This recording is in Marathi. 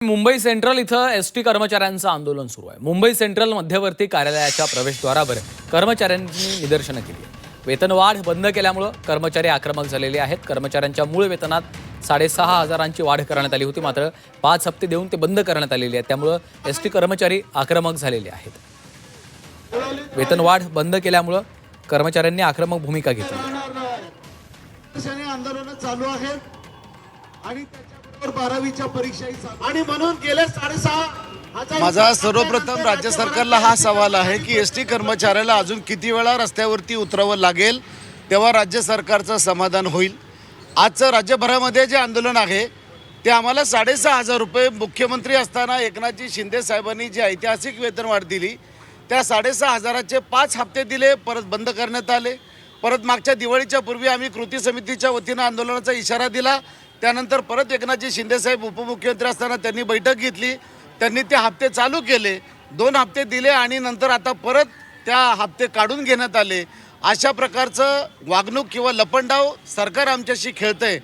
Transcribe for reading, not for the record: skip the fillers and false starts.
मुंबई सेंट्रल इथं एसटी कर्मचाऱ्यांचं आंदोलन सुरू आहे। मुंबई सेंट्रल मध्यवर्ती कार्यालयाच्या प्रवेशद्वारावर कर्मचाऱ्यांनी निदर्शनं केली आहे। वेतनवाढ बंद केल्यामुळे कर्मचारी आक्रमक झालेले आहेत। कर्मचाऱ्यांच्या मूळ वेतनात 6,500ची वाढ करण्यात आली होती, मात्र 5 हप्ते देऊन ते बंद करण्यात आलेले आहेत। त्यामुळे एसटी कर्मचारी आक्रमक झालेले आहेत। वेतनवाढ बंद केल्यामुळे कर्मचाऱ्यांनी आक्रमक भूमिका घेतली। आंदोलन चालू आहेत आणि त्याच्याबरोबर 12वीच्या परीक्षाही चालू आणि म्हणून गेले 6,500 माझा सर्वप्रथम राज्य सरकारला हा सवाल आहे की एसटी कर्मचाऱ्याला अजून किती वेळा रस्त्यावरती उतरावं लागेल तेव्हा राज्य सरकारचं समाधान होईल। आजचं राज्यभरामध्ये जे आंदोलन आहे ते आम्हाला 6,500 रुपये मुख्यमंत्री असताना एकनाथजी शिंदे साहेबांनी जी ऐतिहासिक वेतनवाढ दिली त्या 6,500चे 5 हप्ते दिले, परत बंद करण्यात आले। परत मागच्या दिवाळीच्या पूर्वी आम्ही कृती समितीच्या वतीनं आंदोलनाचा इशारा दिला। त्यानंतर परत एकनाथजी शिंदेसाहेब उपमुख्यमंत्री असताना त्यांनी बैठक घेतली, त्यांनी ते हप्ते चालू केले, 2 हप्ते दिले आणि नंतर आता परत त्या हप्ते काढून घेण्यात आले। अशा प्रकारचं वागणूक किंवा लपंडाव सरकार आमच्याशी खेळतंय।